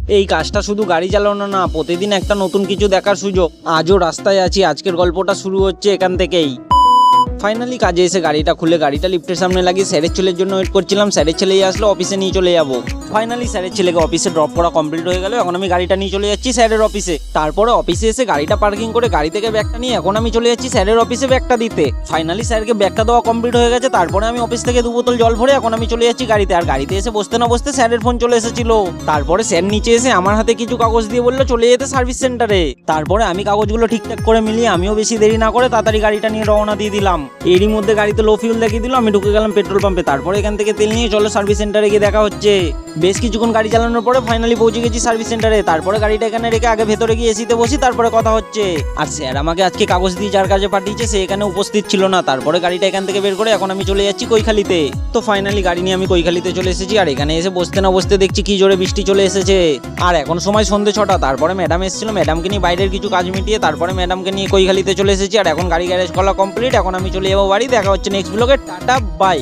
এই কাজটা শুধু গাড়ি চালানো না, প্রতিদিন একটা নতুন কিছু দেখার সুযোগ। আজও রাস্তায় আছি, আজকের গল্পটা শুরু হচ্ছে এখান থেকেই। ফাইনালি কাজে এসে গাড়িটা খুলে গাড়িটা লিফটের সামনে লাগিয়ে স্যারের ছেলের জন্য ওয়েট করছিলাম। স্যারের ছেলেই আসলো, অফিসে নিয়ে চলে যাবো। ফাইনালি স্যারের ছেলেকে অফিসে ড্রপ করা কমপ্লিট হয়ে গেল। এখন আমি গাড়িটা নিয়ে চলে যাচ্ছি স্যারের অফিসে। তারপরে অফিসে এসে গাড়িটা পার্কিং করে গাড়ি থেকে ব্যাগটা নিয়ে এখন আমি চলে যাচ্ছি স্যারের অফিসে ব্যাগটা দিতে। ফাইনালি স্যারকে ব্যাগটা দেওয়া কমপ্লিট হয়ে গেছে। তারপরে আমি অফিস থেকে 2 বোতল জল ভরে এখন আমি চলে যাচ্ছি গাড়িতে। আর গাড়িতে এসে বসতে না বসতে স্যারের ফোন চলে এসেছিল। তারপরে স্যার নিচে এসে আমার হাতে কিছু কাগজ দিয়ে বললো চলে যেতে সার্ভিস সেন্টারে। তারপরে আমি কাগজগুলো ঠিকঠাক করে মিলিয়ে আমিও বেশি দেরি না করে তাড়াতাড়ি গাড়িটা নিয়ে রওনা দিয়ে দিলাম। এরই মধ্যে গাড়িতে লো ফিউল দেখিয়ে দিল। আমি ঢুকে গেলাম পেট্রোল পাম্পে। তারপরে এখান থেকে তেল নিয়ে চলো সার্ভিস সেন্টারে গিয়ে দেখা হচ্ছে। বেশ কিছুক্ষণ গাড়ি চালানোর পরে ফাইনালি পৌঁছে গেছি সার্ভিস সেন্টারে। তারপরে গাড়িটা এখানে রেখে আগে ভেতরে গিয়ে এসিতে বসি, তারপরে কথা হচ্ছে। আর স্যার আমাকে আজকে কাগজ দিয়ে যার কাজে পাঠিয়েছে সে এখানে উপস্থিত ছিল না। তারপরে গাড়িটা এখান থেকে বের করে এখন আমি চলে যাচ্ছি কৈখালিতে। তো ফাইনালি গাড়ি নিয়ে আমি কৈখালিতে চলে এসেছি। আর এখানে এসে বসতে না বসতে দেখছি কি জোরে বৃষ্টি চলে এসেছে। আর এখন সময় সন্ধ্যে 6টা। তারপরে ম্যাডাম এসেছিল, ম্যাডামকে নিয়ে বাইরের কিছু কাজ মিটিয়ে তারপরে ম্যাডামকে নিয়ে কৈখালিতে চলে এসেছি। আর এখন গাড়ি গ্যারেজ করা কমপ্লিট। এখন আমি চলে যাবো বাড়ি। দেখা হচ্ছে নেক্সট ব্লগে। Tata bye.